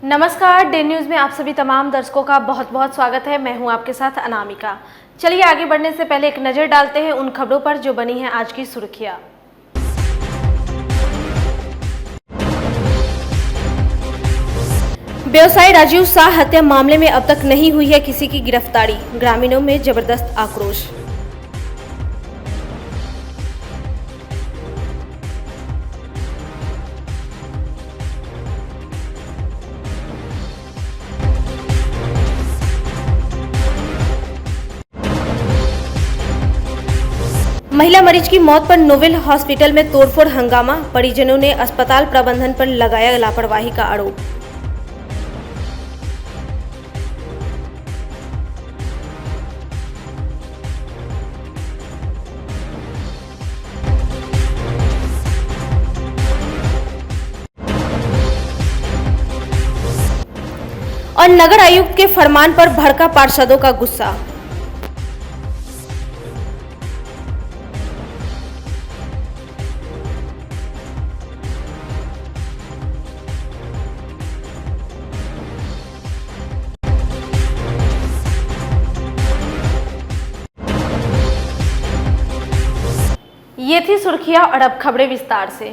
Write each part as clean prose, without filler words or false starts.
नमस्कार, day news में आप सभी तमाम दर्शकों का बहुत बहुत स्वागत है। मैं हूं आपके साथ अनामिका। चलिए आगे बढ़ने से पहले एक नज़र डालते हैं उन खबरों पर जो बनी है आज की सुर्खियां। व्यवसायी राजीव शाह हत्या मामले में अब तक नहीं हुई है किसी की गिरफ्तारी, ग्रामीणों में जबरदस्त आक्रोश। महिला मरीज की मौत पर नोवेल हॉस्पिटल में तोड़फोड़ हंगामा, परिजनों ने अस्पताल प्रबंधन पर लगाया लापरवाही का आरोप। और नगर आयुक्त के फरमान पर भड़का पार्षदों का गुस्सा। ये थी सुर्खियां और अब खबरें विस्तार से।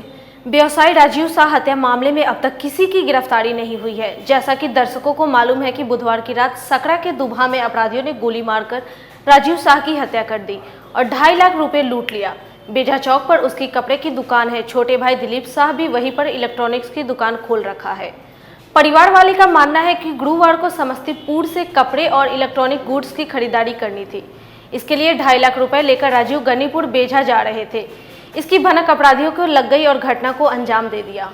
व्यवसायी राजीव शाह हत्या मामले में अब तक किसी की गिरफ्तारी नहीं हुई है। जैसा कि दर्शकों को मालूम है कि बुधवार की रात सकरा के दुबहा में अपराधियों ने गोली मारकर राजीव शाह की हत्या कर दी और 2.5 लाख रुपए लूट लिया। बेजा चौक पर उसकी कपड़े की दुकान है। छोटे भाई दिलीप शाह भी वहीं पर इलेक्ट्रॉनिक्स की दुकान खोल रखा है। परिवार वाले का मानना है कि गुरुवार को समस्तीपुर से कपड़े और इलेक्ट्रॉनिक गुड्स की खरीदारी करनी थी। इसके लिए 2.5 लाख रुपए लेकर राजीव गनीपुर बेझा जा रहे थे। इसकी भनक अपराधियों को लग गई और घटना को अंजाम दे दिया।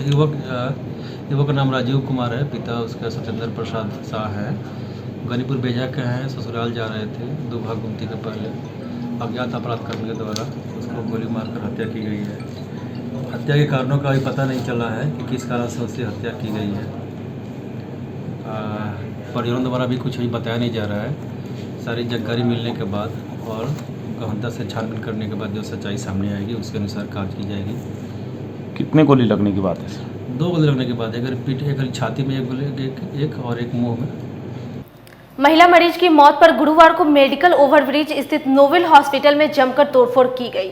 युवक का नाम राजीव कुमार है, पिता उसका सत्येंद्र प्रसाद शाह है। गनीपुर बेझा के हैं, ससुराल जा रहे थे। दुबहा गुमती के पहले अज्ञात अपराध कर्मी के द्वारा उसको गोली मारकर हत्या की गई है। हत्या के कारणों का अभी पता नहीं चला है कि किस कारण से उसकी हत्या की गई है। परिजनों द्वारा भी कुछ भी बताया नहीं जा रहा है। सारी जानकारी मिलने के बाद और गहनता से छानबीन करने के बाद जो सच्चाई सामने आएगी उसके अनुसार कार्य की जाएगी। कितने गोली लगने की बात है? 2 गोली लगने के बाद, एक पीठ, एक छाती में एक गोली, एक और एक मुंह में। महिला मरीज की मौत पर गुरुवार को मेडिकल ओवरब्रिज स्थित नोवेल हॉस्पिटल में जमकर तोड़फोड़ की गई।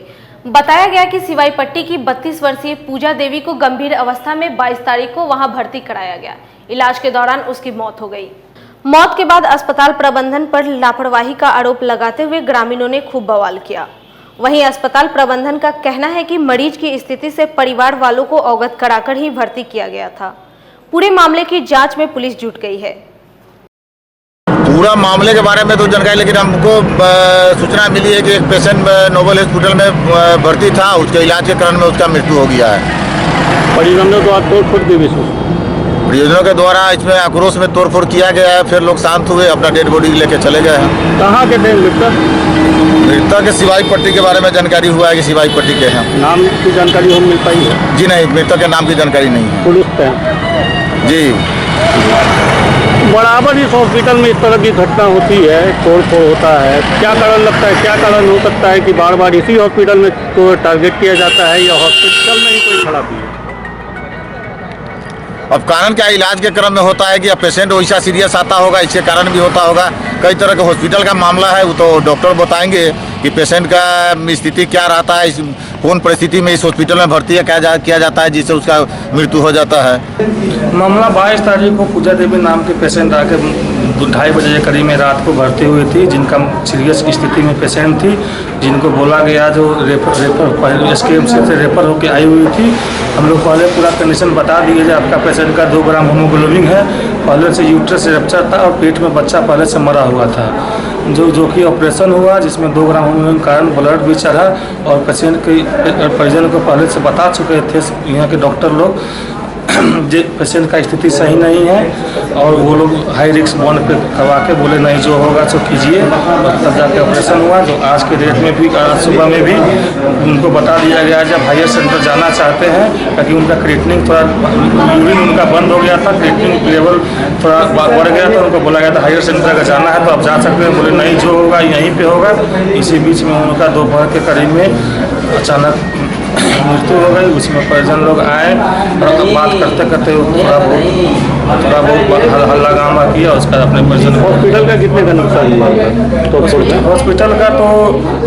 बताया गया कि सिवाई पट्टी की 32 वर्षीय पूजा देवी को गंभीर अवस्था में 22 तारीख को वहां भर्ती कराया गया। इलाज के दौरान उसकी मौत हो गई। मौत के बाद अस्पताल प्रबंधन पर लापरवाही का आरोप लगाते हुए ग्रामीणों ने खूब बवाल किया। वहीं अस्पताल प्रबंधन का कहना है कि मरीज की स्थिति से परिवार वालों को अवगत कराकर ही भर्ती किया गया था। पूरे मामले की जांच में पुलिस जुट गई है। पूरा मामले के बारे में तो जानकारी, लेकिन हमको सूचना मिली है कि एक पेशेंट नोवेल हॉस्पिटल में भर्ती था, उसके इलाज के कारण में उसका मृत्यु हो गया है। परिजनों द्वारा तोड़फोड़ की भी परिजनों के द्वारा इसमें आक्रोश में तोड़फोड़ किया गया है। फिर लोग शांत हुए, अपना डेड बॉडी लेके चले गए हैं। कहाँ के थे मृतक के सिवाई पट्टी के बारे में जानकारी हुआ है कि सिवाई पट्टी के हैं। नाम की जानकारी हो मिल पाई है? जी नहीं, मृतक के नाम की जानकारी नहीं है। पुलिस पे जी। बराबर इस हॉस्पिटल में इस तरह की घटना होती है, तोड़फोड़ होता है। क्या कारण लगता है, क्या कारण हो सकता है कि बार बार इसी हॉस्पिटल में को टारगेट किया जाता है या हॉस्पिटल में ही कोई खराबी है? अब कारण क्या इलाज के क्रम में होता है कि अब पेशेंट वैसा सीरियस आता होगा, इसके कारण भी होता होगा। कई तरह के हॉस्पिटल का मामला है, वो तो डॉक्टर बताएंगे कि पेशेंट का स्थिति क्या रहता है, कौन परिस्थिति में इस हॉस्पिटल में भर्ती किया जाता है जिससे उसका मृत्यु हो जाता है। मामला 22 तारीख को पूजा देवी नाम के पेशेंट आके 2:30 बजे के करीब में रात को भर्ती हुई थी, जिनका सीरियस स्थिति में पेशेंट थी, जिनको बोला गया जो रेफर SKMC से रेफर होकर आई हुई थी। हम लोग पहले पूरा कंडीशन बता दिए जो आपका पेशेंट का 2 ग्राम हीमोग्लोबिन है, पहले से यूट्रस रप्चर था और पेट में बच्चा पहले से मरा हुआ था, जो कि ऑपरेशन हुआ जिसमें 2 ग्राम हीमोग्लोबिन के कारण ब्लड भी चढ़ा और पेशेंट के परिजन को पहले से बता चुके थे यहाँ के डॉक्टर लोग जो पेशेंट का स्थिति सही नहीं है और वो लोग हाई रिस्क बॉन्ड पे करवा के बोले नहीं जो होगा सो कीजिए, और तब जाके ऑपरेशन हुआ। तो आज के डेट में भी, आज सुबह में भी उनको बता दिया गया जब हायर सेंटर जाना चाहते हैं, ताकि उनका क्रिएटिनिन थोड़ा यूरिन उनका बंद हो गया था, क्रिएटिनिन लेवल थोड़ा बढ़ गया था, उनको बोला गया था हायर सेंटर अगर जाना है तो आप जा सकते हैं। बोले नहीं जो होगा यहीं पर होगा। इसी बीच में उनका दोपहर के करीब में अचानक मृत्यु हो गई। उसमें परिजन लोग आए और बात करते करते थोड़ा बहुत हल्ला गामा किया। उसका अपने परिजन हॉस्पिटल का कितने का नुकसान हुआ है? हॉस्पिटल का तो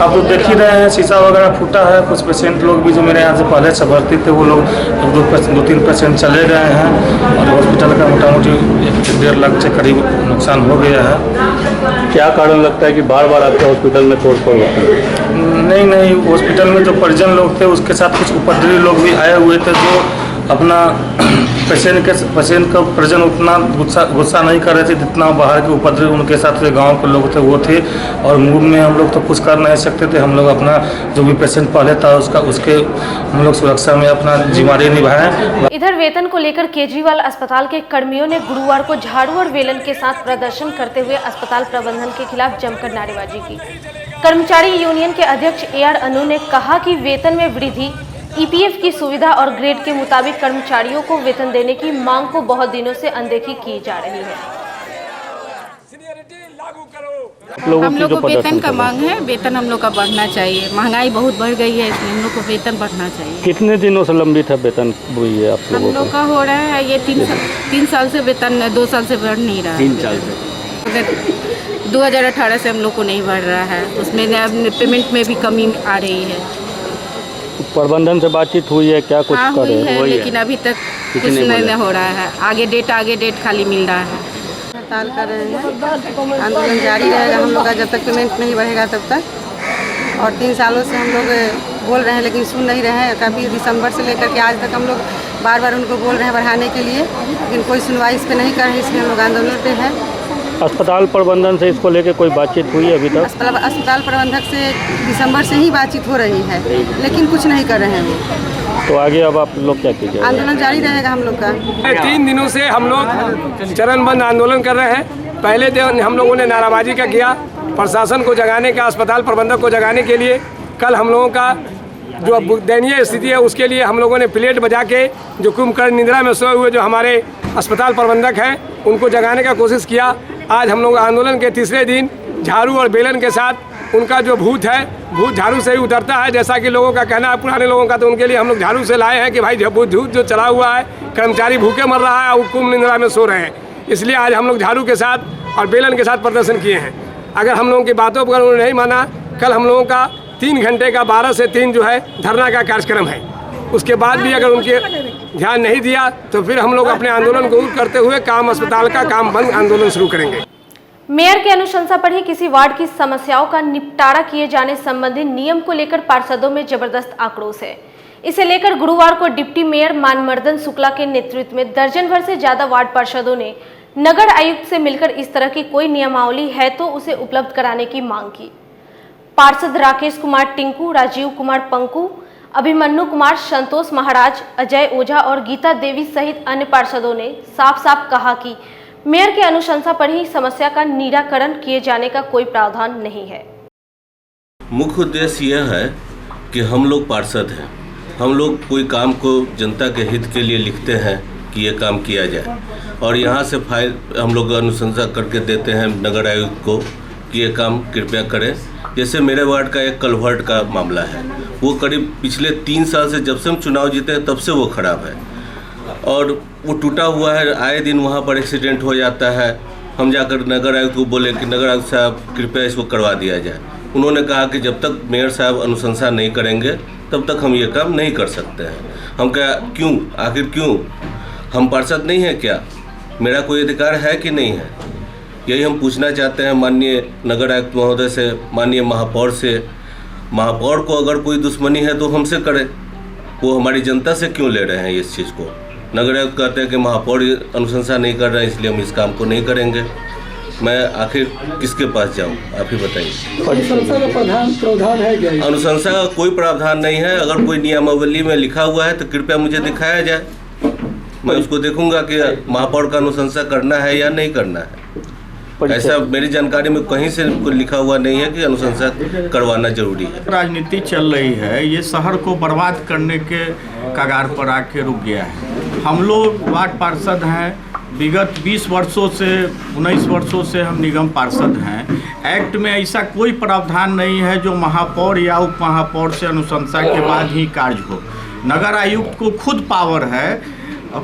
आप लोग देख ही रहे हैं, शीशा वगैरह फूटा है। कुछ पेशेंट लोग भी जो मेरे यहाँ से पहले से भर्ती थे वो लोग 2-3 पेशेंट चले गए हैं और हॉस्पिटल का मोटा मोटी 1-1.5 लाख से करीब नुकसान हो गया है। क्या कारण लगता है कि बार बार आपके हॉस्पिटल में तोड़फोड़ होता है? नहीं, हॉस्पिटल में जो परिजन लोग थे उसके साथ कुछ उपद्रवी लोग भी आए हुए थे जो अपना पेशेंट का परिजन उतना गुस्सा नहीं कर रहे थे जितना बाहर के उपद्रवी उनके साथ जो गांव के लोग थे वो थे। और मूड में हम लोग तो कुछ कर नहीं सकते थे। हम लोग अपना जो भी पेशेंट पहले था उसके हम लोग सुरक्षा में अपना जिम्मेदारी निभाएं। इधर वेतन को लेकर केजरीवाल अस्पताल के कर्मियों ने गुरुवार को झाड़ू और वेलन के साथ प्रदर्शन करते हुए अस्पताल प्रबंधन के खिलाफ जमकर नारेबाजी की। कर्मचारी यूनियन के अध्यक्ष AR अनु ने कहा कि वेतन में वृद्धि, EPF की सुविधा और ग्रेड के मुताबिक कर्मचारियों को वेतन देने की मांग को बहुत दिनों से अनदेखी की जा रही है। हम लोग को वेतन का मांग है, वेतन हम लोग का बढ़ना चाहिए। महंगाई बहुत बढ़ गई है, इसलिए हम लोग को वेतन बढ़ना चाहिए। कितने दिनों से लंबित है वेतन हुई है आप लोगों हम लोग का हो रहा है ये 3 साल से वेतन 2 साल से बढ़ नहीं रहा है। 3 साल से 2018 से हम लोग को नहीं बढ़ रहा है, उसमें पेमेंट में भी कमी आ रही है। प्रबंधन से बातचीत हुई है क्या? कुछ हाँ कर हुई रहे है हैं? लेकिन अभी तक कुछ नहीं हो रहा है। आगे डेट खाली मिल रहा है। हड़ताल कर रहे हैं, आंदोलन जारी रहेगा हम लोग का जब तक पेमेंट नहीं बढ़ेगा तब तक। और 3 सालों से हम लोग बोल रहे हैं लेकिन सुन नहीं रहे हैं। काफ़ी दिसंबर से लेकर के आज तक हम लोग बार उनको बोल रहे हैं बढ़ाने के लिए, लेकिन कोई सुनवाई इस पर नहीं कर रहे, इसलिए हम लोग आंदोलन पे हैं। अस्पताल प्रबंधन से इसको लेकर कोई बातचीत हुई है अभी तक? अस्पताल प्रबंधक से दिसंबर से ही बातचीत हो रही है लेकिन कुछ नहीं कर रहे हैं वो। तो आगे अब आप लोग क्या कीजिए? आंदोलन जारी रहेगा हम लोग का। 3 दिनों से हम लोग चरणबद्ध आंदोलन कर रहे हैं। पहले दिन हम लोगों ने नाराबाजी का किया प्रशासन को जगाने का, अस्पताल प्रबंधक को जगाने के लिए। कल हम लोगों का जो दयनीय स्थिति है उसके लिए हम लोगों ने प्लेट बजा के जो कुंभकर्ण निद्रा में सोए हुए जो हमारे अस्पताल प्रबंधक हैं उनको जगाने का कोशिश किया। आज हम लोग आंदोलन के तीसरे दिन झाड़ू और बेलन के साथ उनका जो भूत है, भूत झाड़ू से ही उतरता है जैसा कि लोगों का कहना है, पुराने लोगों का। तो उनके लिए हम लोग झाड़ू से लाए हैं कि भाई भूत जो चला हुआ है, कर्मचारी भूखे मर रहा है और कुंभ निद्रा में सो रहे हैं, इसलिए आज हम लोग झाड़ू के साथ और बेलन के साथ प्रदर्शन किए हैं। अगर हम लोगों की बातों पर उन्होंने नहीं माना, कल हम लोगों का 3 घंटे का 12 से 3 जो है धरना का कार्यक्रम है। उसके बाद भी अगर उनके ध्यान नहीं दिया तो फिर हम लोग अपने आंदोलन को करते हुए काम अस्पताल का काम बंद आंदोलन शुरू करेंगे। मेयर की अनुशंसा पर ही किसी वार्ड की समस्याओं का निपटारा किए जाने संबंधी नियम को लेकर पार्षदों में जबरदस्त आक्रोश है। इसे लेकर गुरुवार को डिप्टी मेयर मानमर्दन शुक्ला के नेतृत्व में दर्जन भर से ज्यादा वार्ड पार्षदों ने नगर आयुक्त से मिलकर इस तरह की कोई नियमावली है तो उसे उपलब्ध कराने की मांग की। पार्षद राकेश कुमार टिंकू, राजीव कुमार पंकू, अभिमन्यु कुमार, संतोष महाराज, अजय ओझा और गीता देवी सहित अन्य पार्षदों ने साफ साफ कहा कि मेयर की अनुशंसा पर ही समस्या का निराकरण किए जाने का कोई प्रावधान नहीं है। मुख्य उद्देश्य यह है कि हम लोग पार्षद हैं, हम लोग कोई काम को जनता के हित के लिए लिखते हैं कि ये काम किया जाए और यहाँ से फाइल हम लोग अनुशंसा करके देते हैं नगर आयुक्त को कि ये काम कृपया करें। जैसे मेरे वार्ड का एक कल्वर्ट का मामला है, वो करीब पिछले 3 साल से जब से हम चुनाव जीते हैं तब से वो खराब है और वो टूटा हुआ है। आए दिन वहाँ पर एक्सीडेंट हो जाता है। हम जाकर नगर आयुक्त को बोले कि नगर आयुक्त साहब कृपया इसको करवा दिया जाए। उन्होंने कहा कि जब तक मेयर साहब अनुशंसा नहीं करेंगे तब तक हम ये काम नहीं कर सकते हैं। हम क्या क्यों, आखिर क्यों? हम पार्षद नहीं हैं क्या? मेरा कोई अधिकार है कि नहीं है? यही हम पूछना चाहते हैं माननीय नगर आयुक्त महोदय से, माननीय महापौर से। महापौर को अगर कोई दुश्मनी है तो हमसे करे, वो हमारी जनता से क्यों ले रहे हैं इस चीज़ को? नगर आयुक्त कहते हैं कि महापौर अनुशंसा नहीं कर रहे हैं इसलिए हम इस काम को नहीं करेंगे। मैं आखिर किसके पास जाऊं, आप ही बताइए। अनुशंसा का प्रावधान है क्या? अनुशंसा का कोई प्रावधान नहीं है। अगर कोई नियमावली में लिखा हुआ है तो कृपया मुझे दिखाया जाए, मैं उसको देखूंगा कि महापौर का अनुशंसा करना है या नहीं करना है। ऐसा मेरी जानकारी में कहीं से कोई लिखा हुआ नहीं है कि अनुशंसा करवाना जरूरी है। राजनीति चल रही है, ये शहर को बर्बाद करने के कगार पर आके रुक गया है। हम लोग वार्ड पार्षद हैं, विगत 20 वर्षों से 19 वर्षों से हम निगम पार्षद हैं। एक्ट में ऐसा कोई प्रावधान नहीं है जो महापौर या उप महापौर से अनुशंसा के बाद ही कार्य हो। नगर आयुक्त को खुद पावर है,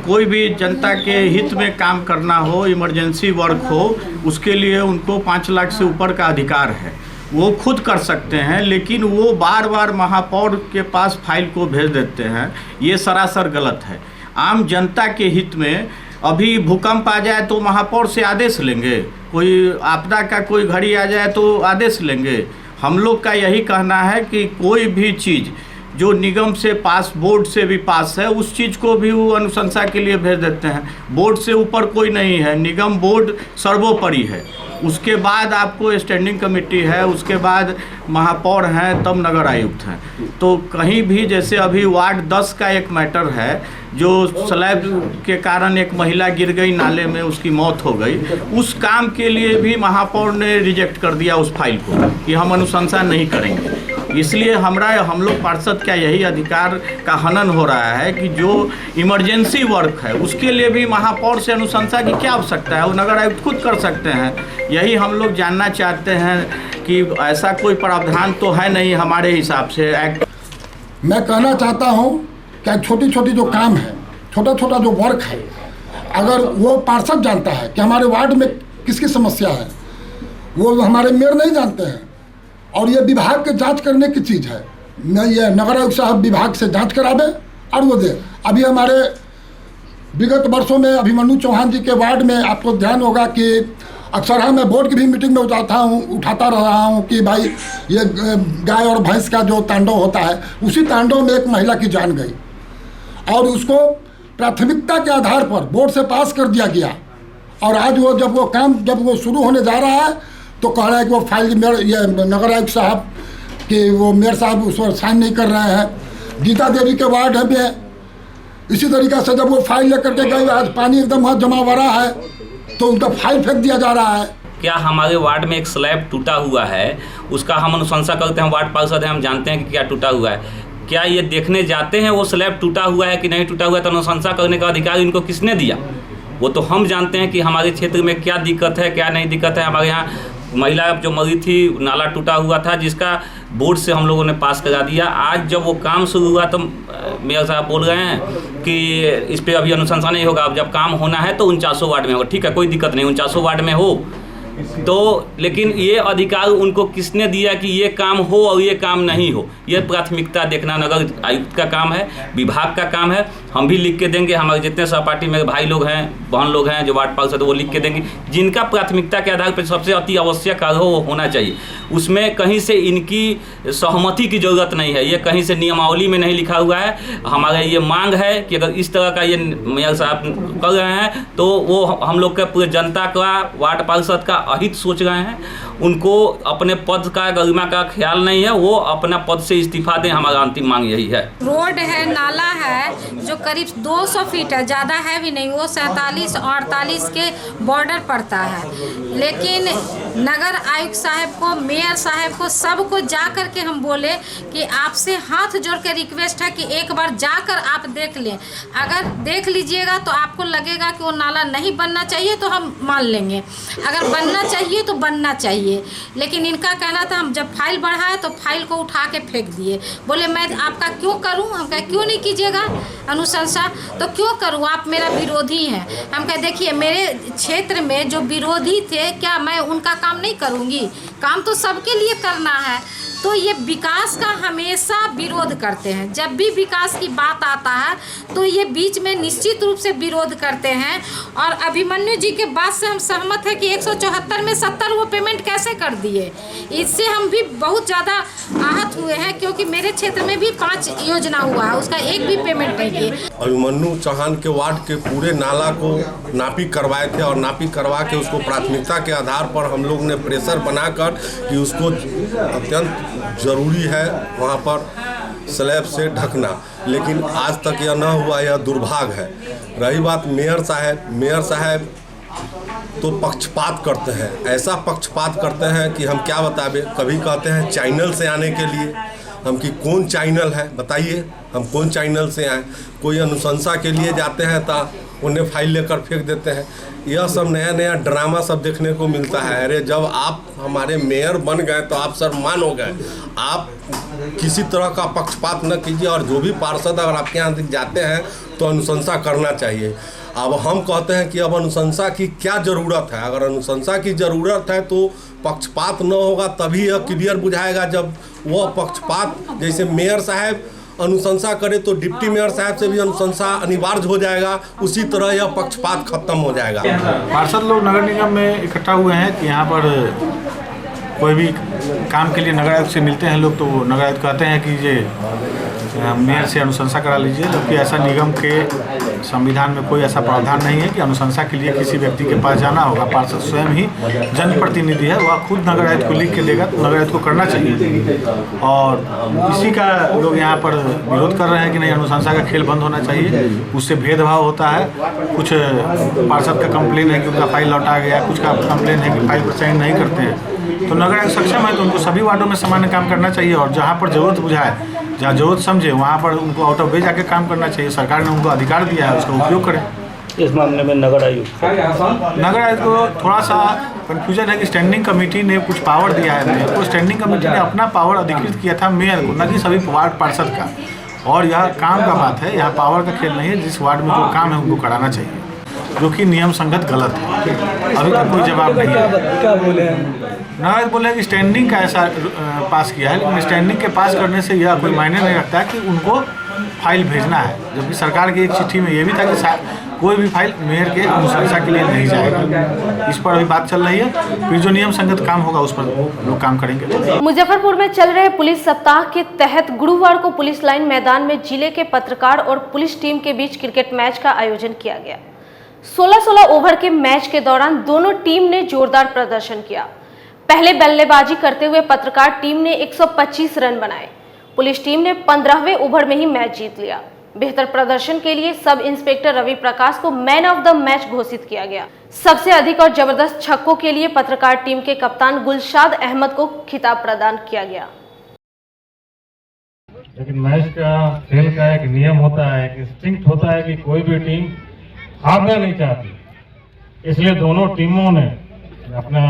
कोई भी जनता के हित में काम करना हो, इमरजेंसी वर्क हो, उसके लिए उनको 5 लाख से ऊपर का अधिकार है, वो खुद कर सकते हैं। लेकिन वो बार बार महापौर के पास फाइल को भेज देते हैं, ये सरासर गलत है। आम जनता के हित में अभी भूकंप आ जाए तो महापौर से आदेश लेंगे, कोई आपदा का कोई घड़ी आ जाए तो आदेश लेंगे। हम लोग का यही कहना है कि कोई भी चीज़ जो निगम से पास, बोर्ड से भी पास है, उस चीज़ को भी वो अनुशंसा के लिए भेज देते हैं। बोर्ड से ऊपर कोई नहीं है, निगम बोर्ड सर्वोपरि है। उसके बाद आपको स्टैंडिंग कमेटी है, उसके बाद महापौर हैं, तब नगर आयुक्त हैं। तो कहीं भी जैसे अभी वार्ड 10 का एक मैटर है, जो स्लैब के कारण एक महिला गिर गई नाले में, उसकी मौत हो गई, उस काम के लिए भी महापौर ने रिजेक्ट कर दिया उस फाइल को कि हम अनुशंसा नहीं करेंगे। इसलिए हम लोग पार्षद का यही अधिकार का हनन हो रहा है कि जो इमरजेंसी वर्क है उसके लिए भी महापौर से अनुशंसा की क्या आवश्यकता है, वो नगर आयुक्त खुद कर सकते हैं। यही हम लोग जानना चाहते हैं कि ऐसा कोई प्रावधान तो है नहीं हमारे हिसाब से एक्ट। मैं कहना चाहता हूँ कि छोटी छोटी जो काम है, छोटा छोटा जो वर्क है, अगर वो पार्षद जानता है कि हमारे वार्ड में किसकी समस्या है, वो हमारे मेयर नहीं जानते हैं। और ये विभाग के जांच करने की चीज़ है, ये नगर आयुक्त साहब विभाग से जांच करावे और वो दे। अभी हमारे विगत वर्षों में अभिमन्यु चौहान जी के वार्ड में आपको ध्यान होगा कि अक्सर मैं बोर्ड की भी मीटिंग में उठाता रहा हूँ कि भाई ये गाय और भैंस का जो तांडव होता है, उसी तांडव में एक महिला की जान गई और उसको प्राथमिकता के आधार पर बोर्ड से पास कर दिया गया। और आज वो जब वो शुरू होने जा रहा है तो कह रहा है कि वो फाइल ये नगर आयुक्त साहब कि वो मेयर साहब उस पर साइन नहीं कर रहे हैं। गीता देवी के वार्ड में इसी तरीक़े से जब वो फाइल लेकर के गए, आज पानी एकदम वहाँ जमा हो रहा है तो उनका फाइल फेंक दिया जा रहा है। क्या हमारे वार्ड में एक स्लैब टूटा हुआ है, उसका हम अनुशंसा करते हैं, वार्ड पार्षद हैं, हम जानते हैं कि क्या टूटा हुआ है। क्या ये देखने जाते हैं वो स्लैब टूटा हुआ है कि नहीं टूटा हुआ है, तो अनुशंसा करने का अधिकार इनको किसने दिया? वो तो हम जानते हैं कि हमारे क्षेत्र में क्या दिक्कत है, क्या नहीं दिक्कत है। हमारे यहाँ महिला जो मरी थी, नाला टूटा हुआ था जिसका बोर्ड से हम लोगों ने पास करा दिया। आज जब वो काम शुरू हुआ तो मेयर साहब बोल रहे हैं कि इस पर अभी अनुशंसा नहीं होगा, अब जब काम होना है तो 49 वार्ड में होगा। ठीक है, कोई दिक्कत नहीं, 49 वार्ड में हो तो, लेकिन ये अधिकार उनको किसने दिया कि ये काम हो और ये काम नहीं हो? ये प्राथमिकता देखना नगर आयुक्त का काम है, विभाग का काम है। हम भी लिख के देंगे, हमारे जितने सहपाठी मेरे भाई लोग हैं, बहन लोग हैं जो वार्ड पार्षद, वो लिख के देंगे। जिनका प्राथमिकता के आधार पर सबसे अति आवश्यक कार्य हो वो होना चाहिए। उसमें कहीं से इनकी सहमति की ज़रूरत नहीं है, ये कहीं से नियमावली में नहीं लिखा हुआ है। हमारे ये मांग है कि अगर इस तरह का ये मेयर साहब कर रहे हैं तो वो हम लोग के पूरे जनता का, वार्ड पार्षद का अहित सोच रहे हैं। उनको अपने पद का, गरिमा का ख्याल नहीं है, वो अपना पद से इस्तीफा दें। हमारा अंतिम मांग यही है। रोड है, नाला है जो करीब 200 फीट है, ज़्यादा है भी नहीं, वो 47 और 48 के बॉर्डर पड़ता है। लेकिन नगर आयुक्त साहब को, मेयर साहब को, सबको जा कर के हम बोले कि आपसे हाथ जोड़ के रिक्वेस्ट है कि एक बार जाकर आप देख लें। अगर देख लीजिएगा तो आपको लगेगा कि वो नाला नहीं बनना चाहिए तो हम मान लेंगे, अगर बनना चाहिए तो बनना चाहिए। लेकिन इनका कहना था हम जब फाइल बढ़ाए तो फाइल को उठा के फेंक दिए। बोले मैं आपका क्यों करूं? हम कहे क्यों नहीं कीजिएगा अनुशंसा? तो क्यों करूं, आप मेरा विरोधी हैं। हम कहे देखिए मेरे क्षेत्र में जो विरोधी थे, क्या मैं उनका काम नहीं करूंगी? काम तो सबके लिए करना है। तो ये विकास का हमेशा विरोध करते हैं। जब भी विकास की बात आता है तो ये बीच में निश्चित रूप से विरोध करते हैं। और अभिमन्यु जी के बात से हम सहमत हैं कि 174 में 70 वो पेमेंट कैसे कर दिए। इससे हम भी बहुत ज़्यादा आहत हुए हैं, क्योंकि मेरे क्षेत्र में भी 5 योजना हुआ है, उसका एक भी पेमेंट नहीं किए। अभिमन्यु चौहान के वार्ड के पूरे नाला को नापी करवाए थे और नापी करवा के उसको प्राथमिकता के आधार पर हम लोग ने प्रेशर बनाकर कि उसको अत्यंत ज़रूरी है वहाँ पर स्लैब से ढकना, लेकिन आज तक यह न हुआ, यह दुर्भाग्य है। रही बात मेयर साहब तो पक्षपात करते हैं, ऐसा पक्षपात करते हैं कि हम क्या बतावे। कभी कहते हैं चैनल से आने के लिए, हम कि कौन चैनल है बताइए, हम कौन चैनल से आए। कोई अनुशंसा के लिए जाते हैं तो उन्हें फाइल लेकर फेंक देते हैं। यह सब नया नया ड्रामा सब देखने को मिलता है। अरे जब आप हमारे मेयर बन गए तो आप सम्मान हो गए, आप किसी तरह का पक्षपात न कीजिए और जो भी पार्षद अगर आपके यहाँ जाते हैं तो अनुशंसा करना चाहिए। अब हम कहते हैं कि अब अनुशंसा की क्या ज़रूरत है। अगर अनुशंसा की ज़रूरत है तो पक्षपात न होगा तभी यह क्लियर बुझाएगा। जब वह पक्षपात जैसे मेयर साहब अनुशंसा करे तो डिप्टी मेयर साहब से भी अनुशंसा अनिवार्य हो जाएगा, उसी तरह यह पक्षपात खत्म हो जाएगा। पार्षद लोग नगर निगम में इकट्ठा हुए हैं कि यहाँ पर कोई भी काम के लिए नगर आयुक्त से मिलते हैं लोग, तो नगर आयुक्त कहते हैं कि ये मेयर से अनुशंसा करा लीजिए, जबकि ऐसा निगम के संविधान में कोई ऐसा प्रावधान नहीं है कि अनुशंसा के लिए किसी व्यक्ति के पास जाना होगा। पार्षद स्वयं ही जनप्रतिनिधि है, वह खुद नगर आयुक्त को लिख के देगा, तो नगर आयुक्त को करना चाहिए। और इसी का लोग यहाँ पर विरोध कर रहे हैं कि नहीं, अनुशंसा का खेल बंद होना चाहिए, उससे भेदभाव होता है। कुछ पार्षद का कंप्लेन है कि उनका फाइल लौटा गया, कुछ का कंप्लेन है कि फाइल पर साइन नहीं करते हैं। तो नगर आयुक्त सक्षम है तो उनको सभी वार्डों में सामान्य काम करना चाहिए, और जहाँ पर जरूरत बुझाए, जहाँ जरूरत समझे, वहाँ पर उनको आउट ऑफ वे जाके काम करना चाहिए। सरकार ने उनको अधिकार दिया है, उसका उपयोग करें। इस मामले में नगर आयुक्त को थोड़ा सा कन्फ्यूजन है कि स्टैंडिंग कमेटी ने कुछ पावर दिया है मेयर को। स्टैंडिंग कमेटी ने अपना पावर अधिकृत किया था मेयर को, न कि सभी वार्ड पार्षद का। और यह काम का बात है, यहाँ पावर का खेल नहीं है। जिस वार्ड में जो काम है उनको कराना चाहिए, जो कि नियम संगत गलत है। अभी तक कोई जवाब नहीं है। क्या बोले नगर बोले कि स्टैंडिंग का ऐसा पास किया है, लेकिन स्टैंडिंग के पास करने से यह कोई मायने नहीं रखता है कि उनको फाइल भेजना है। जबकि सरकार की एक चिट्ठी में यह भी था कि कोई भी फाइल मेयर के अनुशंसा के लिए नहीं जाएगा। इस पर अभी बात चल रही है, फिर जो नियम संगत काम होगा उस पर लोग काम करेंगे। मुजफ्फरपुर में चल रहे पुलिस सप्ताह के तहत गुरुवार को पुलिस लाइन मैदान में जिले के पत्रकार और पुलिस टीम के बीच क्रिकेट मैच का आयोजन किया गया। 16-16 ओवर के मैच के दौरान दोनों टीम ने जोरदार प्रदर्शन किया। पहले बल्लेबाजी करते हुए पत्रकार टीम ने 125 रन बनाए। पुलिस टीम ने 15वें ओवर में ही मैच जीत लिया। बेहतर प्रदर्शन के लिए सब इंस्पेक्टर रवि प्रकाश को मैन ऑफ द मैच घोषित किया गया। सबसे अधिक और जबरदस्त छक्कों के लिए पत्रकार टीम के कप्तान गुलशाद अहमद को खिताब प्रदान किया गया। लेकिन मैच का खेल का एक नियम होता है, एक इंस्टिंक्ट होता है कि कोई भी टीम हारना नहीं चाहती, इसलिए दोनों टीमों ने अपना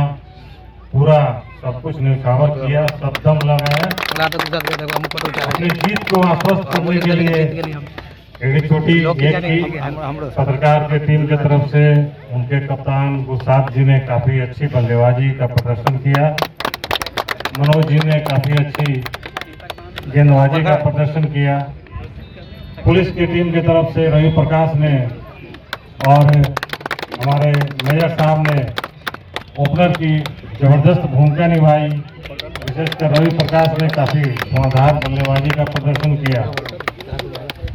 पूरा सब कुछ न्यौछावर किया, सब दम लगाया। अपनी जीत को आश्वस्त करने के लिए एड़ी छोटी गेंद की पत्रकार के टीम की तरफ से उनके कप्तान गुलशाद जी ने काफ़ी अच्छी बल्लेबाजी का प्रदर्शन किया। मनोज जी ने काफ़ी अच्छी गेंदबाजी का प्रदर्शन किया। पुलिस की टीम की तरफ से रवि प्रकाश ने और हमारे मेजर साहब ने ओपनर की जबरदस्त भूमिका निभाई। विशेषकर रवि प्रकाश ने काफ़ी धुआंधार बल्लेबाजी का प्रदर्शन किया।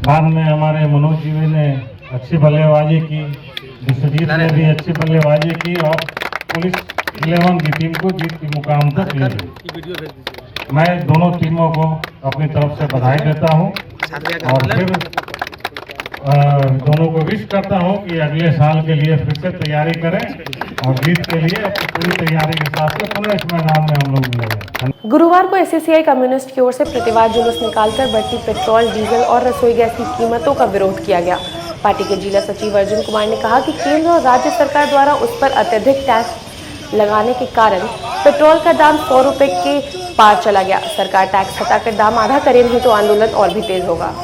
बाद में हमारे मनोज जी ने अच्छी बल्लेबाजी की, विश्वजीत ने भी अच्छी बल्लेबाजी की और पुलिस 11 की टीम को जीत की मुकाम तक ले गई। मैं दोनों टीमों को अपनी तरफ से बधाई देता हूं और फिर दोनों को विश करता हूं कि अगले साल के लिए फिर से तैयारी करें और जीत के लिए अपनी पूरी तैयारी के साथ पुनः इस मैदान में हम लोग मिलेंगे। गुरुवार को एससीसीआई कम्युनिस्ट की ओर से प्रतिवाद जुलूस निकालकर बढ़ती पेट्रोल, डीजल और रसोई गैस की कीमतों का विरोध किया गया। पार्टी के जिला सचिव अर्जुन कुमार ने कहा कि केंद्र और राज्य सरकार द्वारा उस पर अत्यधिक टैक्स लगाने के कारण पेट्रोल का दाम 100 रुपये के पार चला गया। सरकार टैक्स हटाकर दाम आधा करे, नहीं तो आंदोलन और भी तेज होगा।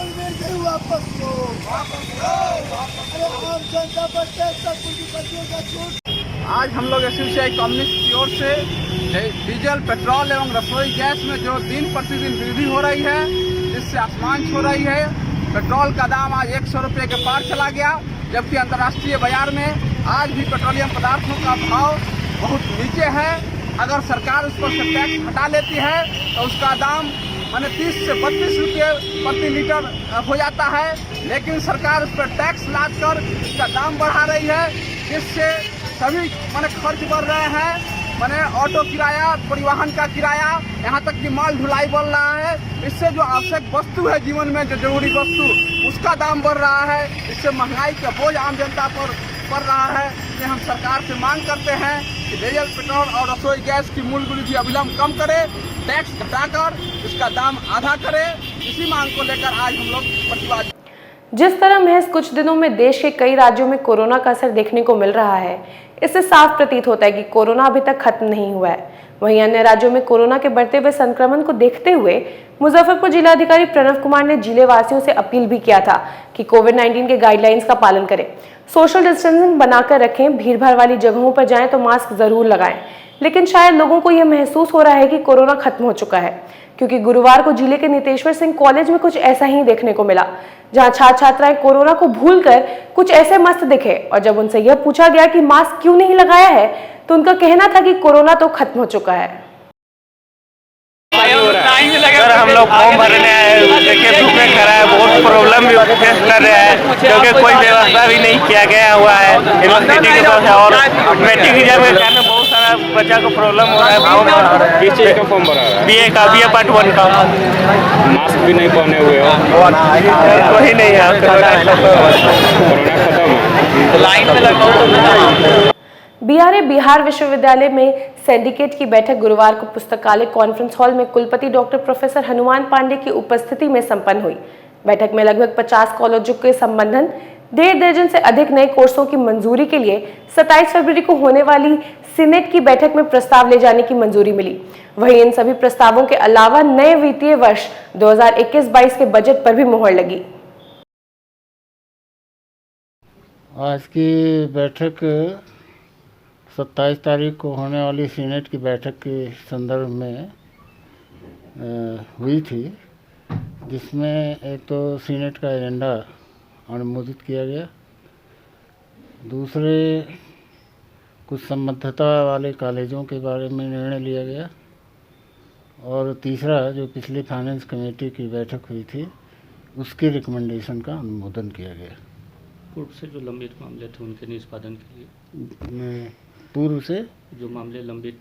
आज हम लोग एससीसीआई कम्युनिस्ट की ओर से डीजल, पेट्रोल एवं रसोई गैस में जो दिन प्रतिदिन वृद्धि हो रही है, जिससे आसमान छू रही है। पेट्रोल का दाम आज 100 रुपये के पार चला गया, जबकि अंतर्राष्ट्रीय बाजार में आज भी पेट्रोलियम पदार्थों का भाव बहुत नीचे है। अगर सरकार उस पर से टैक्स हटा लेती है तो उसका दाम 30 से 32 रुपये प्रति लीटर हो जाता है, लेकिन सरकार उस पर टैक्स लादकर इसका दाम बढ़ा रही है, जिससे सभी खर्च बढ़ रहे हैं। ऑटो किराया, परिवहन का किराया, यहाँ तक कि माल ढुलाई बढ़ रहा है। इससे जो आवश्यक वस्तु है जीवन में, जो जरूरी वस्तु, उसका दाम बढ़ रहा है। इससे महंगाई का बोझ आम जनता पर पड़ रहा है। इसलिए हम सरकार से मांग करते हैं कि डीजल, पेट्रोल और रसोई गैस की मूल्य वृद्धि अविलंब कम करे, टैक्स घटाकर इसका दाम आधा करे। इसी मांग को लेकर आज हम लोग प्रतिवाद। जिस तरह महज कुछ दिनों में देश के कई राज्यों में कोरोना का असर देखने को मिल रहा है, इससे साफ प्रतीत होता है कि कोरोना अभी तक खत्म नहीं हुआ है। वहीं अन्य राज्यों में कोरोना के बढ़ते हुए संक्रमण को देखते हुए मुजफ्फरपुर जिलाधिकारी प्रणव कुमार ने जिले वासियों से अपील भी किया था कि कोविड-19 के गाइडलाइंस का पालन करें, सोशल डिस्टेंसिंग बनाकर रखें, भीड़-भाड़ वाली जगहों पर जाएं तो मास्क जरूर लगाएं। लेकिन शायद लोगों को यह महसूस हो रहा है कि कोरोना खत्म हो चुका है, क्योंकि गुरुवार को जिले के नितेश्वर सिंह कॉलेज में कुछ ऐसा ही देखने को मिला, जहां छात्र छात्राएं कोरोना को भूलकर कुछ ऐसे मस्त दिखे। और जब उनसे यह पूछा गया कि मास्क क्यों नहीं लगाया है, तो उनका कहना था कि कोरोना तो खत्म हो चुका है। सर, हम लोग फॉर्म भरने आए, देखिए धूप में खड़ा है, बहुत प्रॉब्लम भी फेस कर रहे हैं, क्योंकि कोई व्यवस्था भी नहीं किया गया हुआ है यूनिवर्सिटी की तरफ से। और मैट्रिक एग्जाम के कारण बहुत सारा बच्चा को प्रॉब्लम हो रहा है। किस चीज़ का फॉर्म भरा है? BA का, BA पार्ट 1 का। मास्क भी नहीं पहने हुए हो? वही नहीं है, कोरोना खत्म है, लाइन में लगाओ। BRA बिहार विश्वविद्यालय में सिंडिकेट की बैठक गुरुवार को पुस्तकालय कॉन्फ्रेंस हॉल में कुलपति डॉक्टर प्रोफेसर हनुमान पांडे की उपस्थिति में संपन्न हुई। बैठक में लगभग 50 कॉलेजों के संबंधन 1.5 दर्जन से अधिक नए कोर्सों की मंजूरी के लिए 27 फरवरी को होने वाली सीनेट की बैठक में प्रस्ताव ले जाने की मंजूरी मिली। वहीं इन सभी प्रस्तावों के अलावा नए वित्तीय वर्ष 2021-22 के बजट पर भी मोहर लगी। आज की बैठक 27 तारीख को होने वाली सीनेट की बैठक के संदर्भ में हुई थी, जिसमें एक तो सीनेट का एजेंडा अनुमोदित किया गया, दूसरे कुछ संबद्धता वाले कॉलेजों के बारे में निर्णय लिया गया, और तीसरा जो पिछली फाइनेंस कमेटी की बैठक हुई थी उसके रिकमेंडेशन का अनुमोदन किया गया। पूर्व से जो लंबित मामले थे उनके निष्पादन के लिए, पूर्व से जो मामले लंबित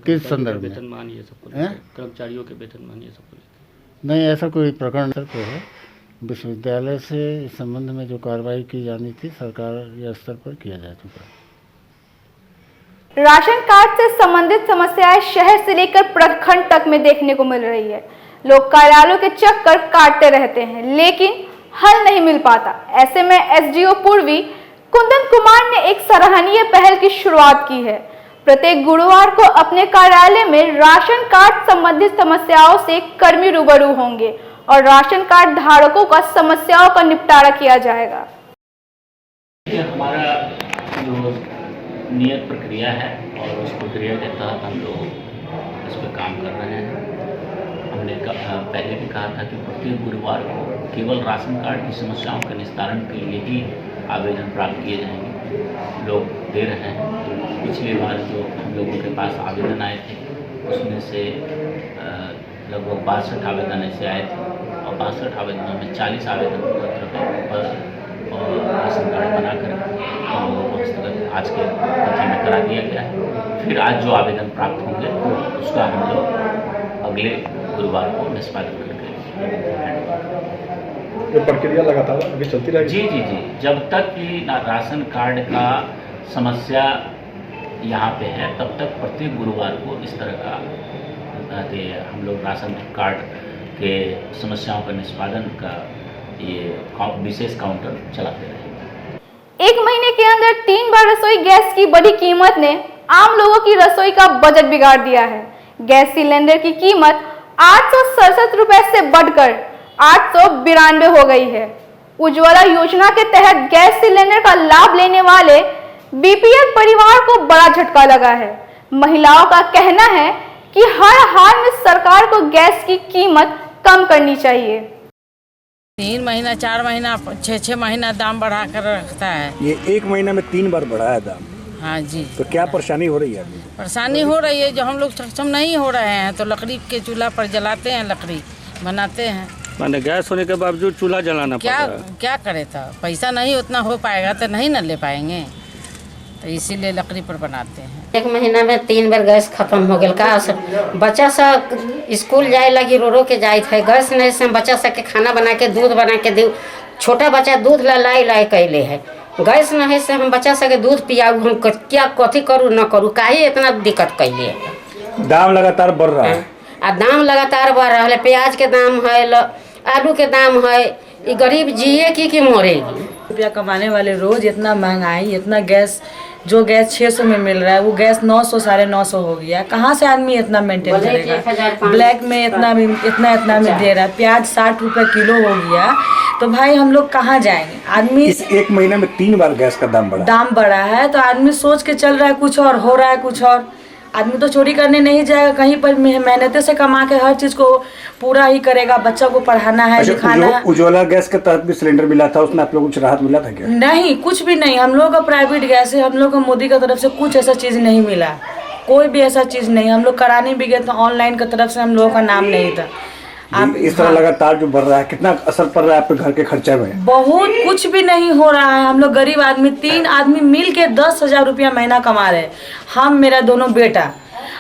किस संदर्भ में? वेतनमान ये सब कर्मचारियों के वेतनमान ये सब नहीं, ऐसा कोई प्रकरण स्तर पर है। विश्वविद्यालय से इस संबंध में जो कार्रवाई की जानी थी सरकार स्तर पर किया जा चुका है। राशन कार्ड से संबंधित समस्याएं शहर से लेकर प्रखंड तक में देखने को मिल रही है। लोग कार्यालयों के चक्कर काटते रहते हैं, लेकिन हल नहीं मिल पाता। ऐसे में SDO पूर्वी कुंदन कुमार ने एक सराहनीय पहल की शुरुआत की है। प्रत्येक गुरुवार को अपने कार्यालय में राशन कार्ड संबंधित समस्याओं से कर्मी रूबरू होंगे और राशन कार्ड धारकों का समस्याओं का निपटारा किया जाएगा। हमारा जो नियत प्रक्रिया है और उस प्रक्रिया के तहत हम लोग इस पर काम कर रहे हैं। हमने पहले भी कहा था कि प्रत्येक गुरुवार को केवल राशन कार्ड की समस्याओं के निस्तारण के लिए ही आवेदन प्राप्त किए जाएंगे। लोग दे रहे हैं। पिछली बार जो हम लोगों के पास आवेदन आए थे उसमें से लगभग 62 आवेदन ऐसे आए थे और 62 आवेदनों में 40 आवेदन पर और राशन कार्ड बनाकर हम लोगों को हस्तगत आज के तिथि में करा दिया गया है। फिर आज जो आवेदन प्राप्त होंगे उसका हम लोग अगले गुरुवार को निष्पादन करके ये प्रक्रिया लगातार अभी चलती रहेगी। जी जब तक कि राशन कार्ड का समस्या यहाँ पे है तब तक प्रत्येक गुरुवार को इस तरह का हम लोग राशन कार्ड के समस्याओं का निष्पादन का ये विशेष काउंटर चलाते रहेंगे। 1 महीने के अंदर 3 बार रसोई गैस की बढ़ी कीमत ने आम लोगों की रसोई का बजट बिगाड़ दिया है। गैस सिलेंडर की कीमत 867 रुपए से बढ़कर 892 हो गई है। उज्ज्वला योजना के तहत गैस सिलेंडर का लाभ लेने वाले BPL परिवार को बड़ा झटका लगा है। महिलाओं का कहना है कि हर हाल में सरकार को गैस की कीमत कम करनी चाहिए। 3 महीना 4 महीना 6 महीना दाम बढ़ा कर रखता है। ये 1 महीना में 3 बार बढ़ा है दाम। हाँ जी। तो क्या परेशानी हो रही है? परेशानी हो रही है, जो हम लोग सक्षम नहीं हो रहे हैं तो लकड़ी के चूल्हा पर जलाते हैं, लकड़ी बनाते हैं। मैंने गैस होने के बावजूद चूल्हा जलाना पड़ता है। क्या करे था, पैसा नहीं उतना हो पाएगा तो नहीं न ले पाएंगे, तो इसीलिए लकड़ी पर बनाते हैं। 1 महीना में 3 बार गैस खत्म हो गया का। बच्चा सब स्कूल जाए लगी रो के जाए थे, गैस नहीं से बच्चा सबके खाना बना के दूध बना के दे। छोटा बच्चा दूध लाई कैले है, गैस नहीं से हम बच्चा सबके दूध पियाऊ, हम क्या कथी करूँ न करूँ, काहे इतना दिक्कत कैले है। दाम लगातार बढ़ रहा है। दाम लगातार बढ़ रहा है। प्याज के दाम है, आलू के दाम है, ये गरीब जिए कि मरेगी। रुपया कमाने वाले रोज इतना महंगाई, इतना गैस, जो गैस 600 में मिल रहा है वो गैस 900 950 हो गया। कहाँ से आदमी इतना मेंटेन करेगा? ब्लैक में इतना में दे रहा है। प्याज 60 रुपये किलो हो गया, तो भाई हम लोग कहाँ जाएंगे? आदमी इस एक महीने में 3 बार गैस का दाम बढ़ा है, तो आदमी सोच के चल रहा है कुछ और, हो रहा है कुछ और। आदमी तो चोरी करने नहीं जाएगा, कहीं पर मेहनत से कमा के हर चीज़ को पूरा ही करेगा। बच्चा को पढ़ाना है, लिखाना है। उज्ज्वला गैस के तहत भी सिलेंडर मिला था, उसमें आप लोगों को राहत मिला था क्या? नहीं, कुछ भी नहीं। हम लोग का प्राइवेट गैस है, हम लोग को मोदी की तरफ से कुछ ऐसा चीज़ नहीं मिला, कोई भी ऐसा चीज़ नहीं। हम लोग कराने भी गए तो ऑनलाइन की तरफ से हम लोगों का नाम नहीं था। आप इस तरह लगातार जो बढ़ रहा है, कितना असर पड़ रहा है आपके घर के खर्चे में? बहुत कुछ भी नहीं हो रहा है। हम लोग गरीब आदमी 3 आदमी मिल के 10,000 रुपया महीना कमा रहे हैं। हम, मेरा दोनों बेटा,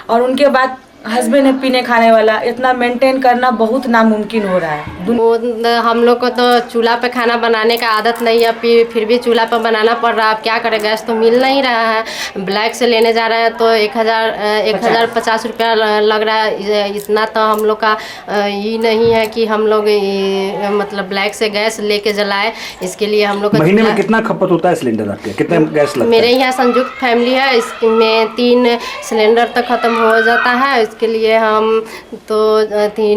और उनके बाद हस्बैंड है पीने खाने वाला। इतना मेंटेन करना बहुत नामुमकिन हो रहा है। हम लोग को तो चूल्हा पे खाना बनाने का आदत नहीं है, फिर भी चूल्हा पे बनाना पड़ रहा है। अब क्या करें, गैस तो मिल नहीं रहा है। ब्लैक से लेने जा रहे हैं तो 1,050 रुपया लग रहा है। इतना तो हम लोग का ये नहीं है कि हम लोग मतलब ब्लैक से गैस लेके जलाए। इसके लिए हम लोग महीने में कितना खपत होता है सिलेंडर आपके? कितना गैस लगता है? मेरे यहाँ संयुक्त फैमिली है, इसमें 3 सिलेंडर तक ख़त्म हो जाता है। इसके लिए हम तो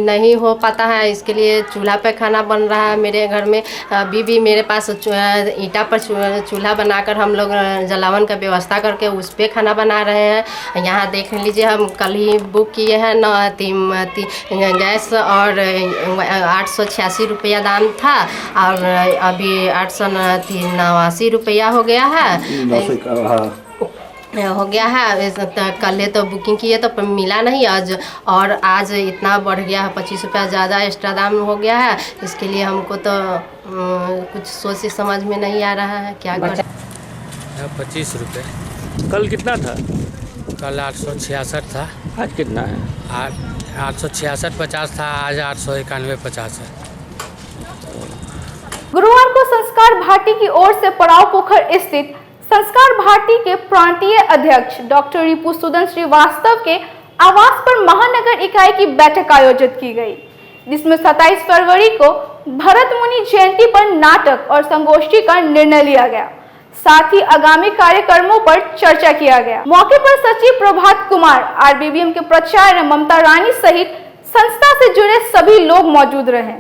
नहीं हो पाता है। इसके लिए चूल्हा पे खाना बन रहा है मेरे घर में। अभी भी मेरे पास ईंटा पर चूल्हा बनाकर हम लोग जलावन का व्यवस्था करके उस पर खाना बना रहे हैं। यहाँ देख लीजिए, हम कल ही बुक किए हैं गैस, और 886 रुपया दाम था, और अभी 889 रुपया हो गया है। हो गया है। कल तो बुकिंग किए तो मिला नहीं आज, और आज इतना बढ़ गया है, 25 रुपया ज़्यादा एक्स्ट्रा दाम हो गया है। इसके लिए हमको तो कुछ सोच समझ में नहीं आ रहा है क्या करें। 25 रुपये। कल कितना था? कल 866 था। आज कितना है? 866.50 था, आज 891.50 है। गुरुवार को संस्कार भारती की ओर से पड़ाव पोखर स्थित संस्कार भारती के प्रांतीय अध्यक्ष डॉक्टर रिपुसुदन श्रीवास्तव के आवास पर महानगर इकाई की बैठक आयोजित की गई, जिसमें 27 फरवरी को भरत मुनि जयंती पर नाटक और संगोष्ठी का निर्णय लिया गया। साथ ही आगामी कार्यक्रमों पर चर्चा किया गया। मौके पर सचिव प्रभात कुमार, आरबीबीएम के प्राचार्य ममता रानी सहित संस्था से जुड़े सभी लोग मौजूद रहे।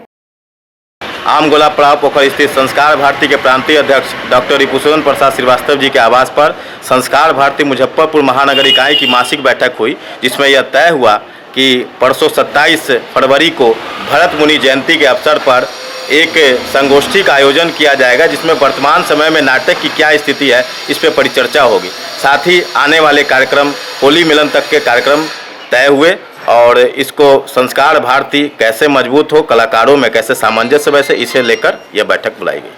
आमगोला पड़ाव पोखर स्थित संस्कार भारती के प्रांतीय अध्यक्ष डॉक्टर रिपुसुदन प्रसाद श्रीवास्तव जी के आवास पर संस्कार भारती मुजफ्फरपुर महानगर इकाई की मासिक बैठक हुई, जिसमें यह तय हुआ कि परसों 27 फरवरी को भरत मुनि जयंती के अवसर पर एक संगोष्ठी का आयोजन किया जाएगा, जिसमें वर्तमान समय में नाटक की क्या स्थिति है इस पर परिचर्चा होगी। साथ ही आने वाले कार्यक्रम होली मिलन तक के कार्यक्रम तय हुए, और इसको संस्कार भारती कैसे मजबूत हो, कलाकारों में कैसे सामंजस्य बैठे, इसे लेकर यह बैठक बुलाई गई।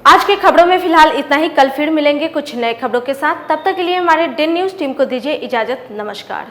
आज की खबरों में फिलहाल इतना ही। कल फिर मिलेंगे कुछ नए खबरों के साथ। तब तक के लिए हमारे डे न्यूज़ टीम को दीजिए इजाजत। नमस्कार।